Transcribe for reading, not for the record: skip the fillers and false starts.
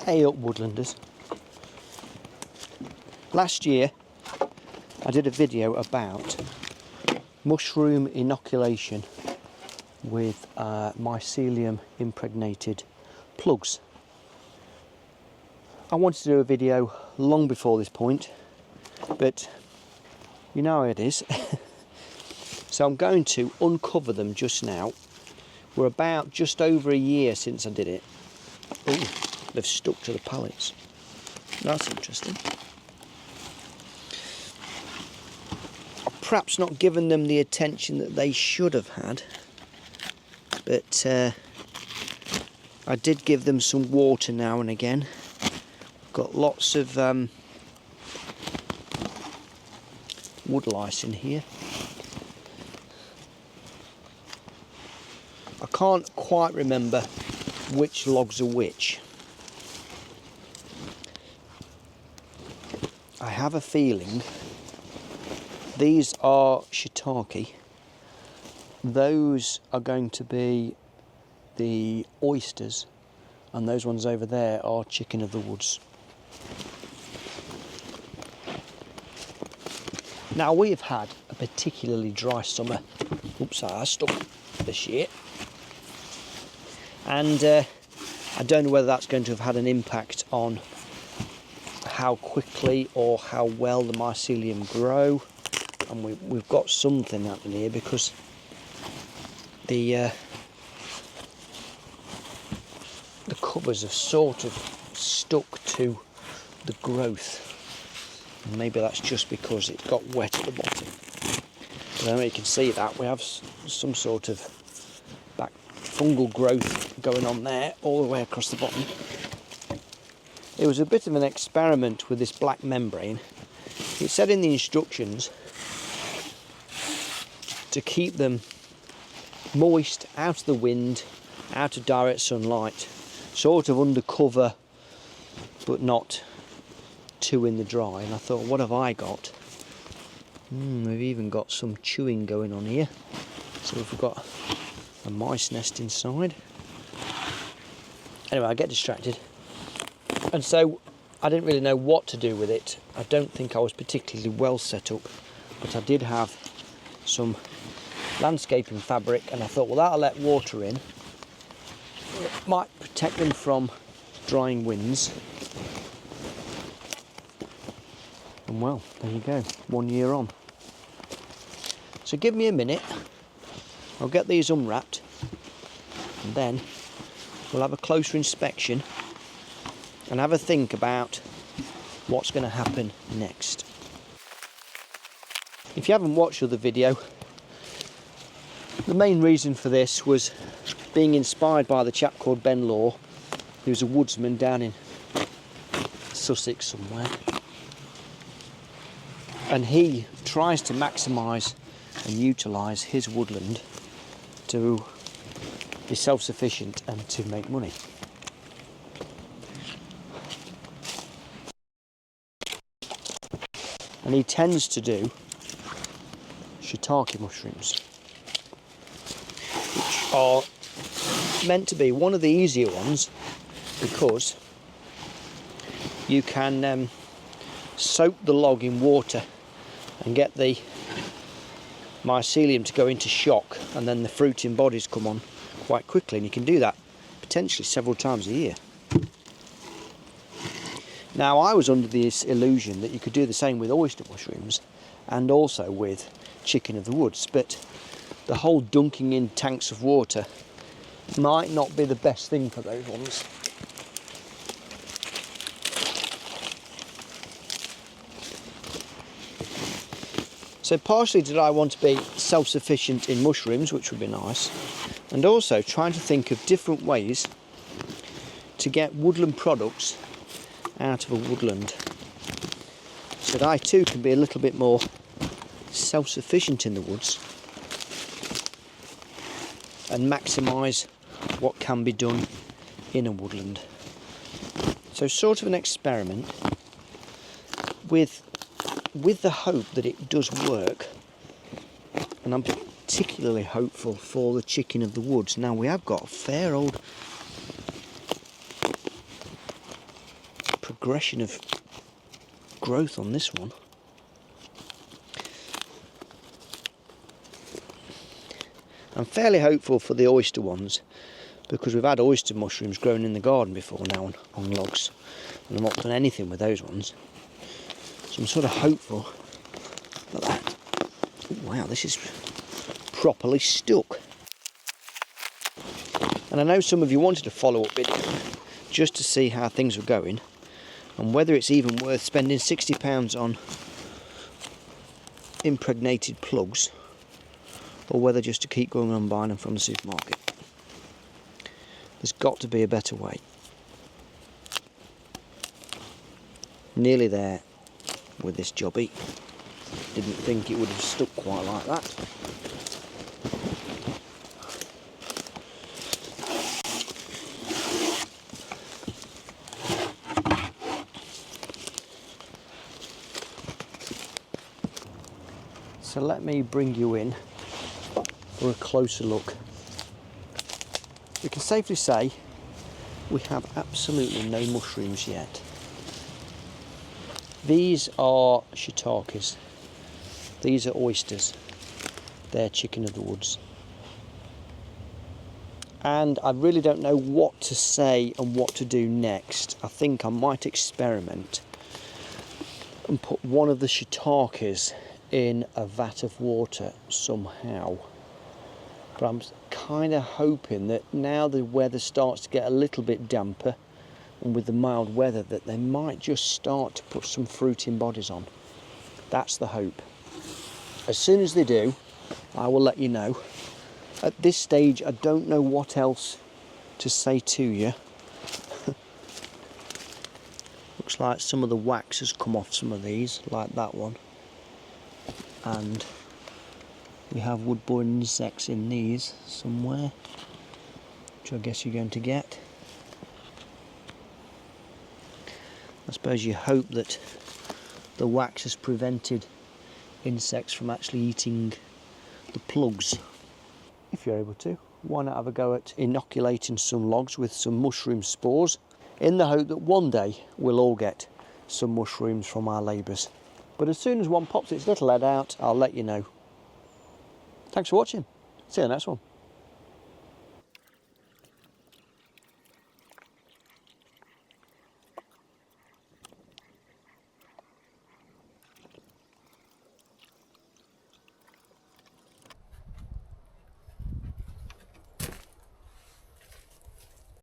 Ayup Woodlanders. Last year I did a video about mushroom inoculation with mycelium impregnated plugs. I wanted to do a video long before this point, but you know how it is. So I'm going to uncover them just now. We're about just over a year since I did it. Ooh, they've stuck to the pallets. That's interesting. I've perhaps not given them the attention that they should have had, but I did give them some water now and again. Got lots of wood lice in here. I can't quite remember which logs are which. I have a feeling these are shiitake. Those are going to be the oysters, and those ones over there are chicken of the woods. Now, we have had a particularly dry summer. Oops, I stuck this year. And I don't know whether that's going to have had an impact on how quickly or how well the mycelium grow. And we've got something happening here because the covers have sort of stuck to the growth. And maybe that's just because it got wet at the bottom. But then you can see that we have some sort of fungal growth going on there all the way across the bottom. It was a bit of an experiment with this black membrane. It said in the instructions to keep them moist, out of the wind, out of direct sunlight, sort of under cover but not too in the dry. And I thought, what have I got? We've even got some chewing going on here. So we've got a mice nest inside. Anyway, I get distracted, and so I didn't really know what to do with it. I don't think I was particularly well set up, but I did have some landscaping fabric, and I thought, well, that'll let water in. It might protect them from drying winds. And well, there you go, 1 year on. So give me a minute. I'll get these unwrapped and then we'll have a closer inspection and have a think about what's going to happen next. If you haven't watched the other video, the main reason for this was being inspired by the chap called Ben Law, who's a woodsman down in Sussex somewhere, and he tries to maximise and utilise his woodland to be self-sufficient and to make money. And he tends to do shiitake mushrooms, which are meant to be one of the easier ones because you can soak the log in water and get the mycelium to go into shock, and then the fruiting bodies come on quite quickly, and you can do that potentially several times a year. Now, I was under this illusion that you could do the same with oyster mushrooms and also with chicken of the woods, but the whole dunking in tanks of water might not be the best thing for those ones. So partially did I want to be self-sufficient in mushrooms, which would be nice, and also trying to think of different ways to get woodland products out of a woodland, so that I too can be a little bit more self-sufficient in the woods and maximise what can be done in a woodland. So sort of an experiment with the hope that it does work, and I'm particularly hopeful for the chicken of the woods. Now, we have got a fair old progression of growth on this one. I'm fairly hopeful for the oyster ones, because we've had oyster mushrooms growing in the garden before now on logs, and I've not done anything with those ones. So I'm sort of hopeful for that. Wow, this is properly stuck. And I know some of you wanted a follow-up video just to see how things were going and whether it's even worth spending £60 on impregnated plugs, or whether just to keep going and buying them from the supermarket. There's got to be a better way. Nearly there with this jobby. Didn't think it would have stuck quite like that. So let me bring you in for a closer look. We can safely say we have absolutely no mushrooms yet. These are shiitakes. These are oysters. They're chicken of the woods. And I really don't know what to say and what to do next. I think I might experiment and put one of the shiitakes in a vat of water somehow. But I'm kind of hoping that now the weather starts to get a little bit damper, and with the mild weather, that they might just start to put some fruiting bodies on. That's the hope. As soon as they do, I will let you know. At this stage, I don't know what else to say to you. Looks like some of the wax has come off some of these, like that one. And we have wood-borne insects in these somewhere, which I guess you're going to get. I suppose you hope that the wax has prevented insects from actually eating the plugs. If you're able to, why not have a go at inoculating some logs with some mushroom spores, in the hope that one day we'll all get some mushrooms from our labours. But as soon as one pops its little head out, I'll let you know. Thanks for watching. See you in the next one.